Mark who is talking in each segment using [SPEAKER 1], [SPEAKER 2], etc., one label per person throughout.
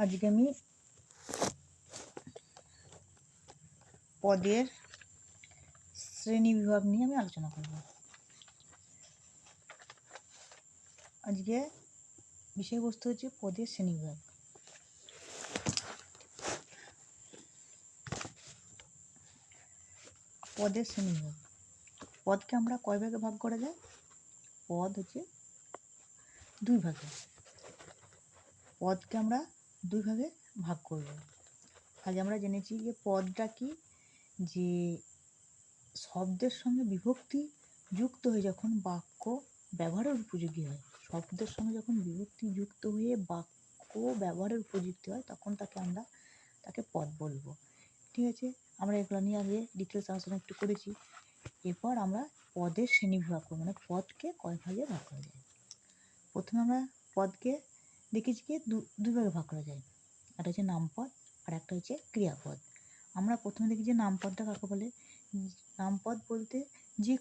[SPEAKER 1] আজকে আমি পদের শ্রেণী বিভাগ নিয়ে আমি আলোচনা করব। আজকে বিষয়বস্তু হচ্ছে পদের শ্রেণী বিভাগ। পদের শ্রেণী বিভাগ। পদকে আমরা কয় ভাগে ভাগ করা যায়? পদ হচ্ছে দুই ভাগে। পদকে আমরা দুই ভাগে ভাগ করব। আজ আমরা জেনেছি যে পদটা কি, যে শব্দের সঙ্গে বিভক্তি যুক্ত হয়ে যখন বাক্য ব্যবহারের উপযোগী হয়, শব্দের সঙ্গে যখন বিভক্তি যুক্ত হয়ে বাক্য ব্যবহারের উপযুক্ত হয়, তখন তাকে পদ বলবো। ঠিক আছে, আমরা এগুলো নিয়ে আগে ডিটেলস আলোচনা একটু করেছি। এরপর আমরা পদের শ্রেণীবিভাগ করবো, মানে পদকে কয় ভাগে ভাগ করা যায়। প্রথমে আমরা পদকে দেখেছি কি দুই ভাগে ভাগ করা যায়। একটা হচ্ছে নামপদ আর একটা হচ্ছে ক্রিয়াপদ। আমরা প্রথমে দেখি যে নামপদটা কাকে বলে। নামপদ বলতে যে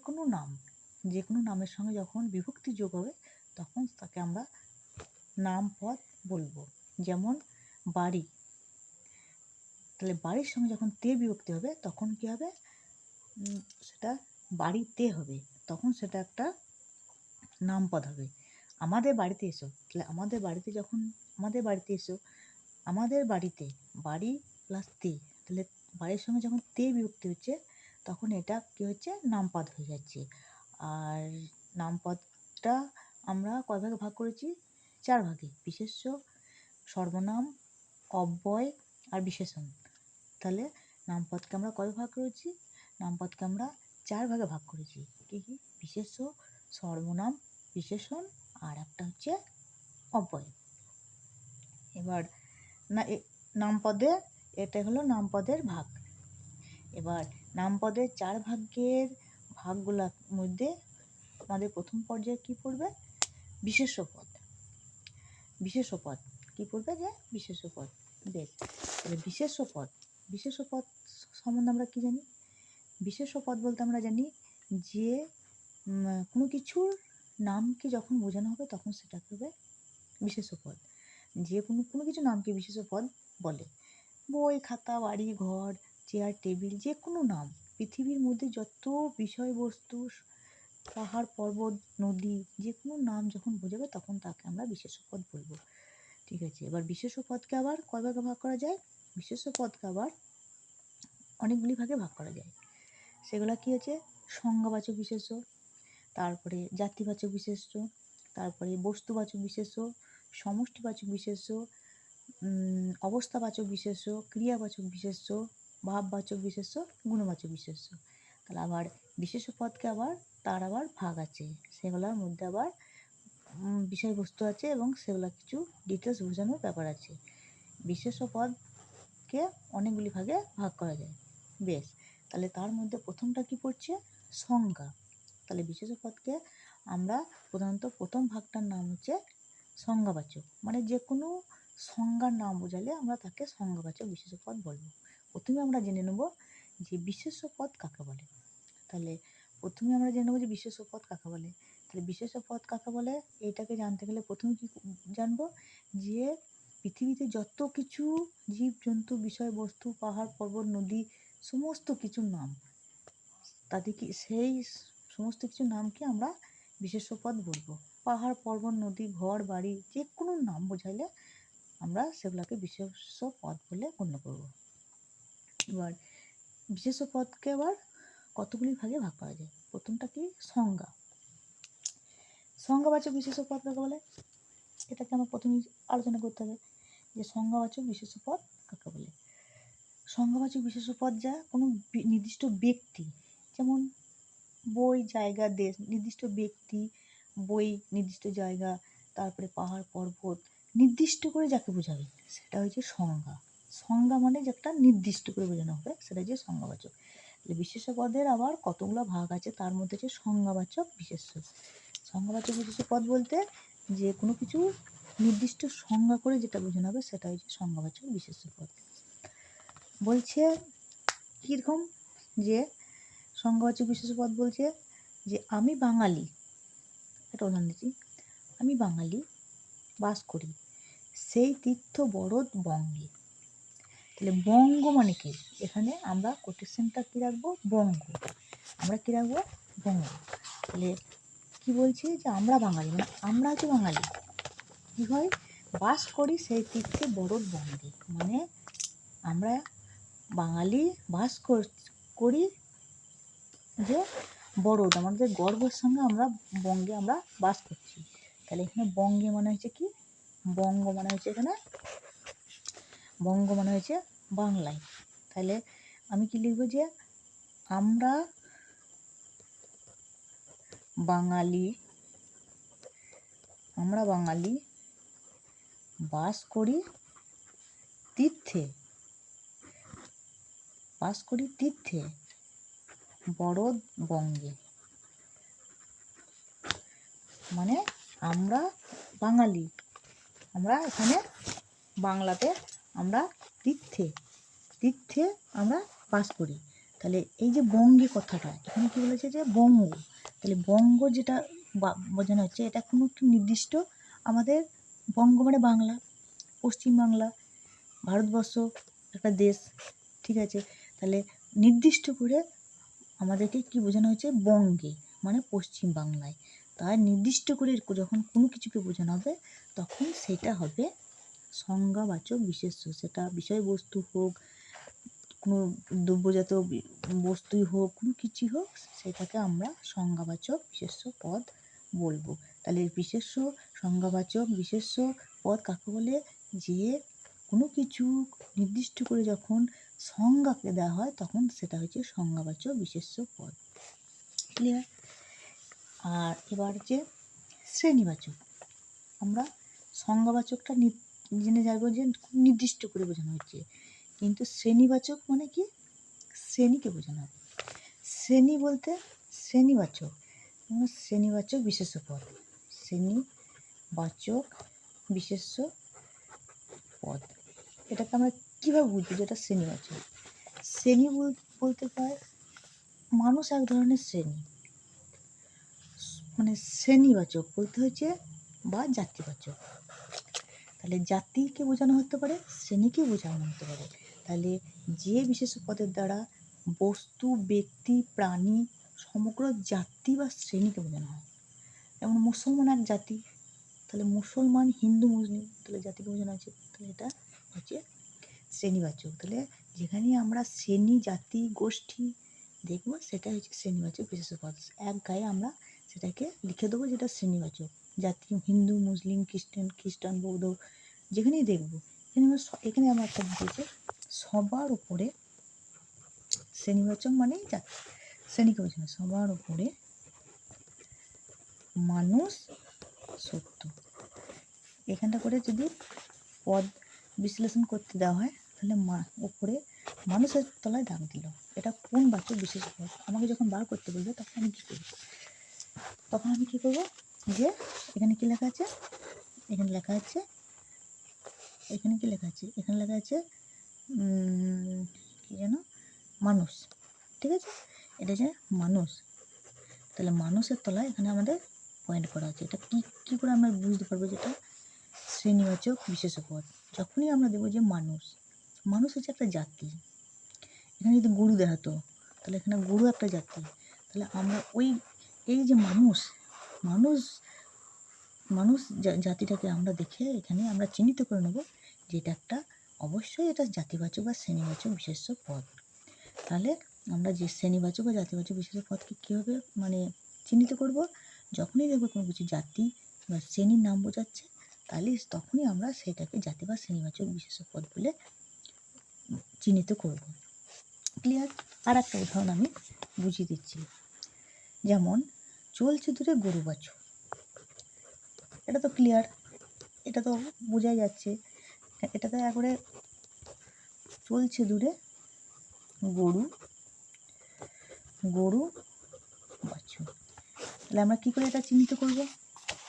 [SPEAKER 1] কোনো নামের সঙ্গে যখন বিভক্তি যোগ হবে তখন তাকে আমরা নামপদ বলবো। যেমন বাড়ি, তাহলে বাড়ির সঙ্গে যখন তে বিভক্তি হবে তখন কি হবে, সেটা বাড়িতে হবে, তখন সেটা একটা নামপদ হবে। আমাদের বাড়িতে এসো, তাহলে আমাদের বাড়িতে এসো, আমাদের বাড়িতে, বাড়ি প্লাস তে, তাহলে বাড়ির সঙ্গে যখন তে বিভক্তি হচ্ছে তখন এটা কি হচ্ছে, নামপদ হয়ে যাচ্ছে। আর নামপদটা আমরা কয় ভাগে ভাগ করেছি? 4 ভাগে। বিশেষ্য, সর্বনাম, অব্যয় আর বিশেষণ। তাহলে নামপদকে আমরা কয় ভাগ করেছি? নামপদকে আমরা 4 ভাগে ভাগ করেছি। কি কি? বিশেষ্য, সর্বনাম, বিশেষণ আর একটা হচ্ছে অব্যয়। এবার নামপদে এটা হলো নামপদের ভাগ। এবার নামপদের 4 ভাগের ভাগগুলোর মধ্যে আমাদের প্রথম পর্যায়ে কি পড়বে? বিশেষ্য পদ। কি পড়বে? যে বিশেষ্য পদ। বেশ, তাহলে বিশেষ্য পদ সম্বন্ধে আমরা কি জানি? বিশেষ্য পদ বলতে আমরা জানি যে কোনো কিছুর নামকে যখন বোঝানো হবে তখন সেটাকে হবে বিশেষ্য পদ। যে কোনো কিছু নামকে বিশেষ্য পদ বলে। বই, খাতা, বাড়ি, ঘর, চেয়ার, টেবিল, যে কোনো নাম, পৃথিবীর মধ্যে যত বিষয়বস্তু, পাহাড়, পর্বত, নদী, যে কোনো নাম যখন বোঝাবে তখন তাকে আমরা বিশেষ্য পদ বলবো। ঠিক আছে, এবার বিশেষ্য পদকে আবার কয় ভাগে ভাগ করা যায়? বিশেষ্য পদকে আবার অনেকগুলি ভাগে ভাগ করা যায়। সেগুলো কি হচ্ছে? সংজ্ঞাবাচক বিশেষ্য, তারপরে জাতিবাচক বিশেষ্য, তারপরে বস্তুবাচক বিশেষ্য, সমষ্টিবাচক বিশেষ্য, অবস্থাবাচক বিশেষ্য, ক্রিয়াবাচক বিশেষ্য, ভাববাচক বিশেষ্য, গুণবাচক বিশেষ্য। তাহলে আবার বিশেষ্য পদকে তার আবার ভাগ আছে, সেগুলোর মধ্যে আবার বিষয়বস্তু আছে এবং সেগুলো কিছু ডিটেলস বোঝানোর ব্যাপার আছে। বিশেষ্য পদকে অনেকগুলি ভাগে ভাগ করা যায়। বেশ, তাহলে তার মধ্যে প্রথমটা কি পড়ছে? সংজ্ঞা। তাহলে বিশেষ্য পদকে আমরা প্রধানত প্রথম ভাগটার নাম হচ্ছে সংজ্ঞাবাচক, মানে যে কোনো সংজ্ঞার নাম বোঝালে আমরা তাকে সংজ্ঞাবাচক বিশেষ্য পদ বলবো। প্রথমে আমরা জেনে নেব যে বিশেষ্য পদ কাকে বলে। তাহলে প্রথমে আমরা জেনে নেব যে বিশেষ্য পদ কাকে বলে। তাহলে বিশেষ্য পদ কাকে বলে এইটাকে জানতে গেলে প্রথমে কি জানবো, যে পৃথিবীতে যত কিছু জীবজন্তু, বিষয়বস্তু, পাহাড়, পর্বত, নদী, সমস্ত কিছুর নাম, তাদেরকে সেই সমস্ত কিছুর নামকে আমরা বিশেষ্য পদ বলবো। পাহাড়, পর্বত, নদী, ঘর, বাড়ি, যে কোনো নাম বোঝাইলে আমরা সেগুলোকে বিশেষ্য পদ বলে গণ্য করব। এবার বিশেষ্য পদকে আবার কতগুলি ভাগে ভাগ করা যায়। প্রথমটা কি? সংজ্ঞা। সংজ্ঞাবাচক বিশেষ্য পদ কাকে বলে এটাকে আমরা প্রথমে আলোচনা করতে হবে যে সংজ্ঞাবাচক বিশেষ্য পদ কাকে বলে। সংজ্ঞাবাচক বিশেষ্য পদ যা কোনো নির্দিষ্ট ব্যক্তি, যেমন বই, জায়গা, দেশ, নির্দিষ্ট ব্যক্তি, বই, নির্দিষ্ট জায়গা, তারপরে পাহাড়, পর্বত, নির্দিষ্ট করে যাকে বোঝাবে সেটা হচ্ছে সংজ্ঞা। সংজ্ঞা মানে যে একটা নির্দিষ্ট করে বোঝানো হবে সেটা হচ্ছে সংজ্ঞাবাচক। বিশেষ্য পদের আবার কতগুলো ভাগ আছে, তার মধ্যে হচ্ছে সংজ্ঞাবাচক বিশেষ্য। সংজ্ঞাবাচক বিশেষ্য পদ বলতে যে কোনো কিছু নির্দিষ্ট সংজ্ঞা করে যেটা বোঝানো হবে সেটা হচ্ছে সংজ্ঞাবাচক বিশেষ্য পদ। বলছে কীরকম, যে সংজ্ঞাবাচক বিশেষ্য পদ বলছে যে আমি বাঙালি, একটা উদাহরণ দিচ্ছি, আমি বাঙালি, বাস করি সেই তীর্থ বরদ বঙ্গে। তাহলে বঙ্গ মানে কি? এখানে আমরা কোটেশনটা কী রাখবো? বঙ্গ। আমরা কী রাখবো? বঙ্গ। তাহলে কী বলছি? যে আমরা বাঙালি, মানে আমরা হচ্ছে বাঙালি, কী হয়? বাস করি সেই তীর্থে বরদ বঙ্গে, মানে আমরা বাঙালি বাস করি যে বরদ, আমাদের গর্বের সঙ্গে আমরা বঙ্গে আমরা বাস করছি। তাহলে এখানে বঙ্গে মানে হচ্ছে কি? বঙ্গ মানে হচ্ছে এখানে বঙ্গ মানে হচ্ছে বাংলায়। তাহলে আমি কি লিখবো? যে আমরা বাঙালি বাস করি তীর্থে বরদ বঙ্গে, মানে আমরা বাঙালি, আমরা এখানে বাংলাতে আমরা তীর্থে আমরা বাস করি। তাহলে এই যে বঙ্গে কথাটা এখানে কী বলেছে? যে বঙ্গ। তাহলে বঙ্গ যেটা বোঝানো হচ্ছে, এটা কোনো একটি নির্দিষ্ট আমাদের, বঙ্গ মানে বাংলা, পশ্চিমবাংলা, ভারতবর্ষ একটা দেশ, ঠিক আছে? তাহলে নির্দিষ্ট করে আমাদেরকে কি বোঝানো হয়েছে? বঙ্গে মানে পশ্চিম বাংলায়। তাই নির্দিষ্ট করে যখন কোনো কিছুকে বোঝানো হবে তখন সেটা হবে সংজ্ঞাবাচক বিশেষ্য। সেটা বিষয়বস্তু হোক, কোনো দ্রব্যজাত বস্তুই হোক, কোনো কিছুই হোক, সেটাকে আমরা সংজ্ঞাবাচক বিশেষ্য পদ বলবো। তাহলে বিশেষ্য, সংজ্ঞাবাচক বিশেষ্য পদ কাকে বলে? যে কোনো কিছু নির্দিষ্ট করে যখন সংজ্ঞাকে দেওয়া হয় তখন সেটা হচ্ছে সংজ্ঞাবাচক বিশেষ্য পদ। ক্লিয়ার? আর এবার যে শ্রেণীবাচক, আমরা সংজ্ঞাবাচকটা জেনে যাবো যে নির্দিষ্ট করে বোঝানো হচ্ছে, কিন্তু শ্রেণীবাচক মানে কি? শ্রেণীকে বোঝানো হবে। শ্রেণী বলতে শ্রেণীবাচক বিশেষ্য পদ, শ্রেণীবাচক বিশেষ্য পদ। এটাকে আমরা কীভাবে বুঝবো যেটা শ্রেণীবাচক? শ্রেণী বলতে পারে মানুষ এক ধরনের শ্রেণী, মানে শ্রেণীবাচক বলতে হচ্ছে বা জাতিবাচক। তাহলে জাতিকে বোঝানো হতে পারে, শ্রেণীকে বোঝানো হতে পারে। তাহলে যে বিশেষ্য পদের দ্বারা বস্তু, ব্যক্তি, প্রাণী, সমগ্র জাতি বা শ্রেণীকে বোঝানো হয়। যেমন মুসলমান এক জাতি, তাহলে মুসলমান, হিন্দু, মুসলিম, তাহলে জাতিকে বোঝানো হচ্ছে। তাহলে এটা হচ্ছে শ্রেণীবাচক। তাহলে যেখানে আমরা শ্রেণী, জাতি, গোষ্ঠী দেখবো সেটা হচ্ছে শ্রেণীবাচক বিশেষ্য পদ। এক গায়ে আমরা সেটাকে লিখে দেবো যেটা শ্রেণীবাচক। জাতি হিন্দু, মুসলিম, খ্রিস্টান, বৌদ্ধ, যেখানেই দেখবো এখানে আমরা একটা দিয়েছে সবার উপরে শ্রেণীবাচক মানে জাতি, শ্রেণীকে বোঝানো। সবার উপরে মানুষ সত্য, এখানটা করে যদি পদ বিশ্লেষণ করতে দেওয়া হয় তাহলে উপরে মানুষের তলায় দাগ দিল, এটা কোন বাচক বিশেষ পদ? আমাকে যখন বার করতে বলবে তখন আমি কী করব? যে এখানে কি লেখা আছে? এখানে লেখা আছে কি যেন? মানুষ, ঠিক আছে? এটা যে মানুষ, তাহলে মানুষের তলায় এখানে আমাদের পয়েন্ট করা আছে। এটা কী করে আমরা বুঝতে পারবো যেটা শ্রেণীবাচক বিশেষ্য পদ? যখনই আমরা দেবো যে মানুষ হচ্ছে একটা জাতি। এখানে যদি গরু দেখাতো তাহলে এখানে গরু একটা জাতি। তাহলে আমরা এই যে মানুষ জাতিটাকে আমরা দেখে এখানে আমরা চিহ্নিত করে নেব যে এটা অবশ্যই এটা জাতিবাচক বা শ্রেণীবাচক বিশেষ্য পদ। তাহলে আমরা যে শ্রেণীবাচক বা জাতিবাচক বিশেষ্য পদকে কীভাবে মানে চিহ্নিত করব? যখনই দেখবো কোনো কিছু জাতি বা শ্রেণীর নাম বোঝাচ্ছে তাহলে তখনই আমরা সেটাকে জাতি বা শ্রেণীবাচক বিশেষ্য পদ বলে চিহ্নিত করব। ক্লিয়ার? আর একটা উদাহরণ আমি বুঝিয়ে দিচ্ছি। যেমন চলছে দূরে গরু বাছুর, এটা তো ক্লিয়ার, এটা তো বোঝাই যাচ্ছে। এটাতে একবারে চলছে দূরে গরু বাছুর। তাহলে আমরা কী করে এটা চিহ্নিত করব?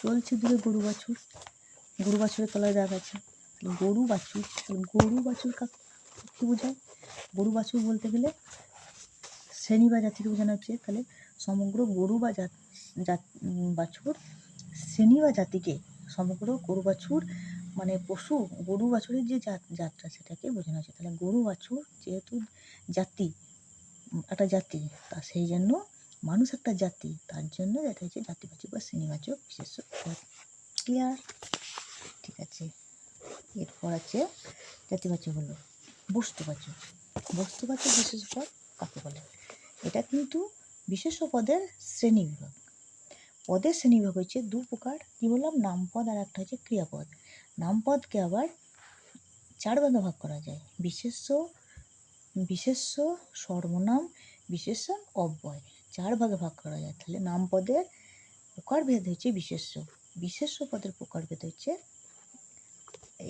[SPEAKER 1] চলছে দূরে গরু বাছুরের তলায় দাগ আছে। তাহলে গরু বাছুর কী বোঝায়? গরু বাছুর বলতে গেলে শ্রেণী বা জাতিকে বোঝানো হচ্ছে। তাহলে সমগ্র গরু বা বাছুর শ্রেণী বা জাতিকে, সমগ্র গরু বাছুর মানে পশু, গরু বাছুরের যে জাতটা সেটাকে বোঝানো হচ্ছে। তাহলে গরু বাছুর যেহেতু জাতি, একটা জাতি, তা সেই জন্য মানুষ একটা জাতি, তার জন্য এটা হচ্ছে জাতিবাচক বা শ্রেণীবাচক বিশেষ্য পদ। ক্লিয়ার? ঠিক আছে, এরপর আছে জাতিবাচক হলো বস্তুবাচক। বস্তুবাচক বিশেষ্য পদ কাকে বলে? এটা কিন্তু বিশেষ্য পদের শ্রেণীবিভাগ। পদের শ্রেণীবিভাগ হচ্ছে দু প্রকার, কি বললাম? নামপদ আর একটা হচ্ছে ক্রিয়াপদ। নামপদকে আবার 4 ভাগে ভাগ করা যায়: বিশেষ্য, বিশেষ্য, সর্বনাম, বিশেষণ, অব্যয়। 4 ভাগে ভাগ করা যায়। তাহলে নামপদের প্রকারভেদ হচ্ছে বিশেষ্য, বিশেষ্য পদের প্রকারভেদ হচ্ছে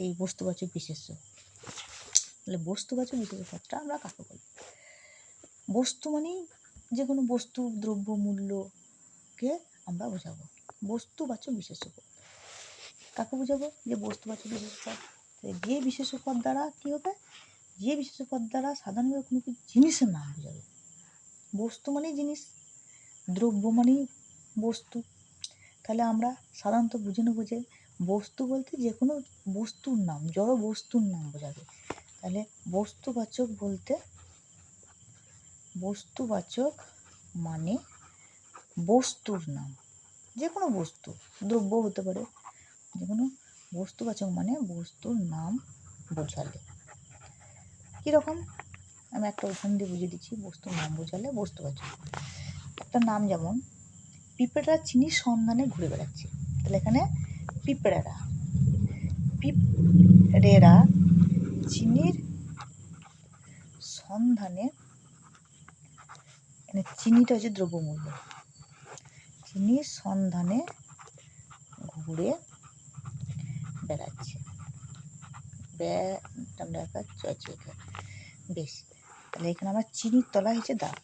[SPEAKER 1] এই বস্তুবাচক বিশেষ্য। তাহলে বস্তুবাচক বিশেষ্য পদটা আমরা কাকে বলি? বস্তু মানেই যে কোনো বস্তু, দ্রব্য, মূল্যকে আমরা বোঝাবো। বস্তুবাচক বিশেষ্য পদ কাকে বোঝাবো? যে বস্তুবাচক বিশেষ্য পদ। যে বিশেষ্য পদ দ্বারা কি হবে? যে বিশেষ্য পদ দ্বারা সাধারণভাবে কোনো কিছু জিনিসের নাম বোঝাবে। বস্তু মানেই জিনিস, দ্রব্য মানেই বস্তু। তাহলে আমরা সাধারণত বুঝে নেবো যে বস্তু বলতে যে কোনো বস্তুর নাম, জড় বস্তুর নাম বোঝাবে। তাহলে বস্তুবাচক বলতে, বস্তুবাচক মানে বস্তুর নাম, যে কোনো বস্তু, দ্রব্য হতে পারে, যে কোনো বস্তুবাচক মানে বস্তুর নাম বোঝালে। কীরকম? আমি একটা উদাহরণ দিয়ে বুঝিয়ে দিচ্ছি। বস্তুর নাম বোঝালে বস্তুবাচক। একটা নাম যেমন পিঁপড়েরা চিনির সন্ধানে ঘুরে বেড়াচ্ছে। তাহলে এখানে পিঁপড়েরা, পিঁপড়েরা চিনির সন্ধানে, মানে চিনিটা হচ্ছে দ্রব্যমূল্য, চিনির সন্ধানে ঘুরে বেড়াচ্ছে। বেশ, তাহলে এখানে আমার চিনির তলা হচ্ছে দাগ।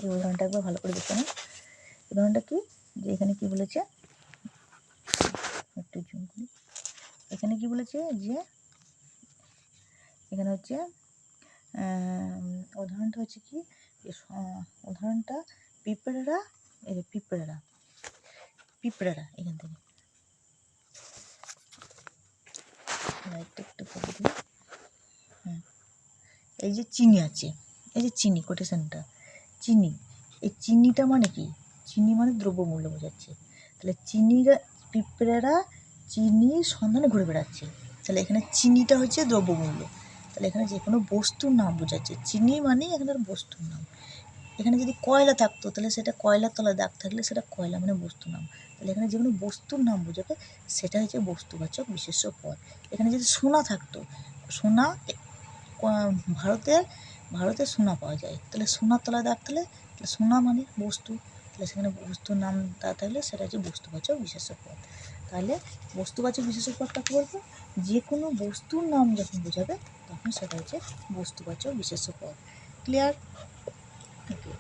[SPEAKER 1] এই উদাহরণটা একবার ভালো করে দেখে নিন। উদাহরণটা কি? যে এখানে কি বলেছে, একটু জুম করি। এখানে কি বলেছে যে এখানে হচ্ছে উদাহরণটা হচ্ছে কি, উদাহরণটা পিঁপড়েরা, এই যে পিঁপড়েরা, পিঁপড়েরা এখান থেকে একটু করে দিই। হ্যাঁ, এই যে চিনি আছে, এই যে চিনি, কোটেশনটা চিনি, এই চিনিটা মানে কি? চিনি মানে দ্রব্যমূল্য বোঝাচ্ছে। তাহলে চিনিরা, পিঁপড়েরা চিনির সন্ধানে ঘুরে বেড়াচ্ছে। তাহলে এখানে চিনিটা হচ্ছে দ্রব্যমূল্য। তাহলে এখানে যে কোনো বস্তুর নাম বোঝাচ্ছে। চিনি মানেই এখানে বস্তুর নাম। এখানে যদি কয়লা থাকতো তাহলে সেটা কয়লার তলায় দাগ থাকলে সেটা কয়লা মানে বস্তুর নাম। তাহলে এখানে যে কোনো বস্তুর নাম বোঝাবে, সেটা হচ্ছে বস্তুবাচক বিশেষ্য পদ। এখানে যদি সোনা থাকতো, সোনা ভারতে সোনা পাওয়া যায়, তাহলে সোনার তলায় দাগ থাকলে সোনা মানে বস্তু, তাহলে সেখানে বস্তুর নাম দাগ থাকলে সেটা হচ্ছে বস্তুবাচক বিশেষ্য পদ। তাহলে বস্তুবাচক বিশেষ্য পদ কাকে বলবো? যে কোনো বস্তুর নাম যখন বোঝাবে তখন সেটা হচ্ছে বস্তুবাচক বিশেষ্য পদ। ক্লিয়ার? ওকে,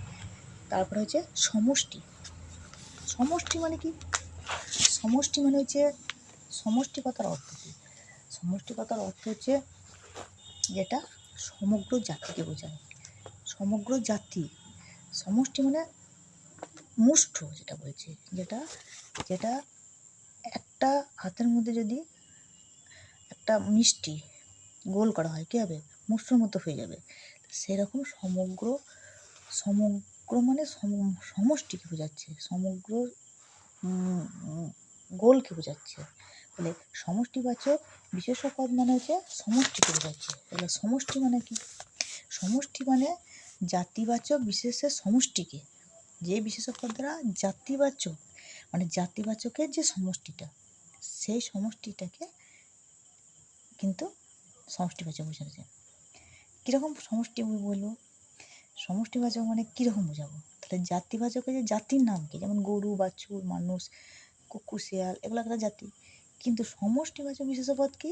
[SPEAKER 1] তারপরে হচ্ছে সমষ্টি। সমষ্টি মানে কি? সমষ্টি মানে হচ্ছে, সমষ্টি কথার অর্থ কী? সমষ্টি কথার অর্থ হচ্ছে যেটা সমগ্র জাতিকে বোঝায়। সমগ্র জাতি, সমষ্টি মানে মুষ্ঠ, যেটা বলছে, যেটা যেটা একটা হাতের মধ্যে যদি একটা মিষ্টি গোল করা হয়, কী হবে? মুষ্ঠর মতো হয়ে যাবে। সেরকম সমগ্র, সমগ্র মানে সমষ্টিকে বোঝাচ্ছে, সমগ্র গোলকে বোঝাচ্ছে। তাহলে সমষ্টিবাচক বিশেষ্য পদ মানে হচ্ছে সমষ্টিকে বোঝাচ্ছে। তাহলে সমষ্টি মানে কি? সমষ্টি মানে জাতিবাচক বিশেষের সমষ্টিকে, যে বিশেষ্য পদ দ্বারা জাতিবাচক মানে জাতিবাচকের যে সমষ্টিটা, সেই সমষ্টিটাকে কিন্তু সমষ্টিবাচক বোঝাচ্ছে। কীরকম সমষ্টি বলবো? সমষ্টিবাচক মানে কীরকম বোঝাবো? তাহলে জাতিবাচকের যে জাতির নাম কি, যেমন গরু, বাছুর, মানুষ, কুকুর, শিয়াল, এগুলো একটা জাতি। কিন্তু সমষ্টিবাচক বিশেষ্য পদ কি?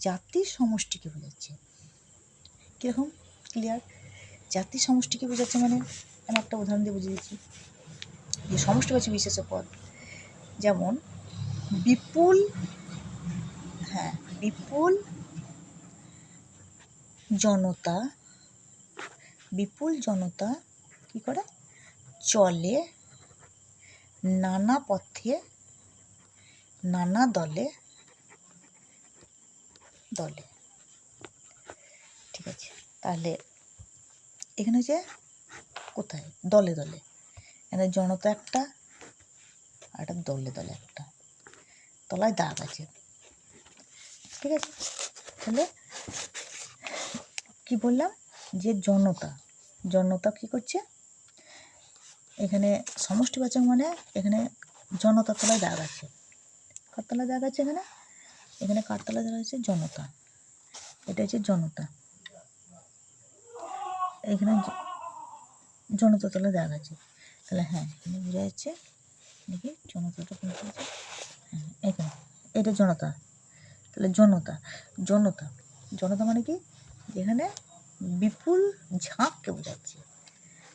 [SPEAKER 1] জাতির সমষ্টিকে বোঝাচ্ছে। কীরকম? ক্লিয়ার? জাতির সমষ্টিকে বোঝাচ্ছে মানে আমি একটা উদাহরণ দিয়ে বুঝিয়ে দিচ্ছি যে সমষ্টিবাচক বিশেষ্য পদ যেমন বিপুল, হ্যাঁ, বিপুল জনতা, বিপুল জনতা কি করে? চলে নানা পথে, নানা দলে, দলে। ঠিক আছে, তাহলে এখানে হচ্ছে কোথায় দলে দলে, এখানে জনতা একটা আর একটা দলে দলে একটা, তলায় দাগ আছে। ঠিক আছে, তাহলে কি বললাম যে জনতা কি করছে এখানে সমষ্টিবাচক, মানে এখানে জনতার তলায় দাগ আছে। কার তলায় দাগ আছে এখানে? এখানে কার তলায় দাগ আছে? জনতা। এটা হচ্ছে জনতা, এখানে জনতা তলায় দাগ আছে। তাহলে হ্যাঁ, এখানে বোঝা যাচ্ছে দেখি জনতাটা কোনটা আছে। হ্যাঁ, এখানে এটা জনতা। তাহলে জনতা মানে কি? যেখানে বিপুল ঝাঁককে বোঝাচ্ছে।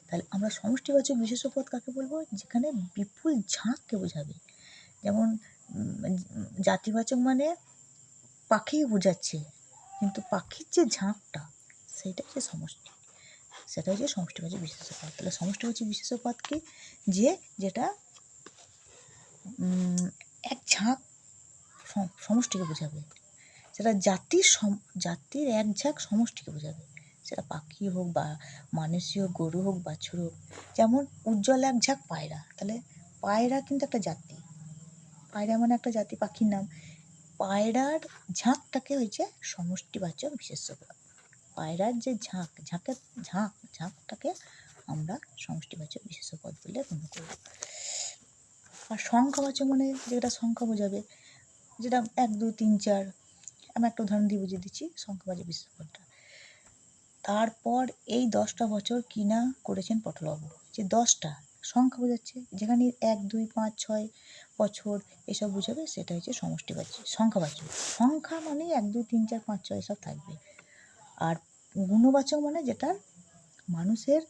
[SPEAKER 1] তাহলে আমরা সমষ্টিবাচক বিশেষ্য পদ কাকে বলবো? যেখানে বিপুল ঝাঁককে বোঝাবে। যেমন জাতিবাচক মানে পাখি বোঝাচ্ছে, কিন্তু পাখির যে ঝাঁকটা সেটা হচ্ছে সমষ্টি, সেটা হচ্ছে সমষ্টিবাচক বিশেষ্য পদ। তাহলে সমষ্টিবাচক বিশেষ্য পদ কি? যেটা এক ঝাঁক সমষ্টিকে বোঝাবে, সেটা জাতির এক ঝাঁক সমষ্টিকে বোঝাবে, সেটা পাখি হোক বা মানুষই হোক, গরু হোক, বাছুর হোক। যেমন উজ্জ্বল এক ঝাঁক পায়রা, তাহলে পায়রা কিন্তু একটা জাতি, পায়রা মানে একটা জাতি, পাখির নাম। পায়রার ঝাঁকটাকে হয়েছে সমষ্টিবাচক বিশেষ্য পদ। পায়রার যে ঝাঁকটাকে আমরা সমষ্টিবাচক বিশেষ্য পদ বলে গণ্য করব। আর সংখ্যাবাচক মানে যেটা সংখ্যা বোঝাবে, যেটা 1 2 3 4, আমি একটা উদাহরণ দিয়ে বুঝিয়ে দিচ্ছি সংখ্যাবাচক বিশেষ্য পদটা। তারপর এই 10টা বছর কি না করেছেন পটলবাবু, যে 10টা সংখ্যা বোঝাচ্ছে, যেখানে 1 2 5 6 বছর এসব বোঝাবে, সেটা হচ্ছে সমষ্টিবাচক সংখ্যাবাচক। সংখ্যা মানে 1 2 3 4 5 6 এসব থাকবে। আর গুণবাচক মানে যেটা মানুষের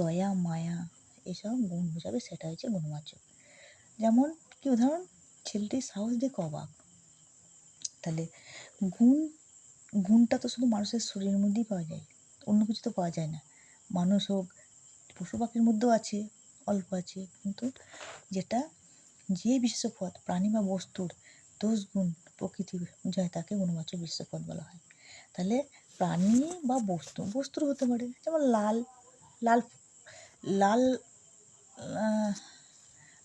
[SPEAKER 1] দয়া মায়া এসব গুণ বোঝাবে, সেটা হচ্ছে গুণবাচক। যেমন কি উদাহরণ? ছেলেটির সাহস দেখে অবাক। তাহলে গুণটা তো শুধু মানুষের শরীরের মধ্যেই পাওয়া যায়, অন্য কিছু তো পাওয়া যায় না। মানুষ হোক, পশু পাখির মধ্যেও আছে, অল্প আছে, কিন্তু যেটা যে বিশেষ্য পদ প্রাণী বা বস্তুর দোষ গুণ প্রকৃতি বোঝায়, তাকে গুণবাচক বিশেষ্য পদ বলা হয়। তাহলে প্রাণী বা বস্তুর হতে পারে, যেমন লাল লাল লাল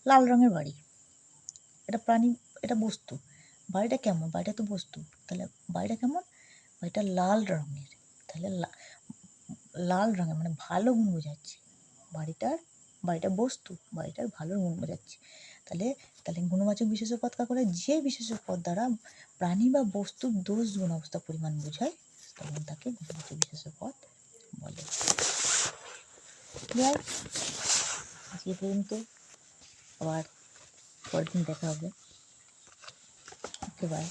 [SPEAKER 1] লাল রঙের বাড়ি, এটা প্রাণী, এটা বস্তু। বাড়িটা কেমন? বাড়িটা তো বস্তু। তাহলে বাড়িটা কেমন? বাড়িটা লাল রঙের। তাহলে লাল রঙের মানে ভালো গুণ বোঝাচ্ছে। বাড়িটা বস্তু, বাড়িটার ভালো গুণ বোঝাচ্ছে। তাহলে গুণবাচক বিশেষ্য পদ কাকে বলে? যে বিশেষ্য পদ দ্বারা প্রাণী বা বস্তুর দোষ গুণ অবস্থা পরিমাণ বোঝায়, তখন তাকে গুণবাচক বিশেষ্য পদ বলে। আজকে পর্যন্ত, আবার পরের দিন দেখা হবে। ওকে, বাই।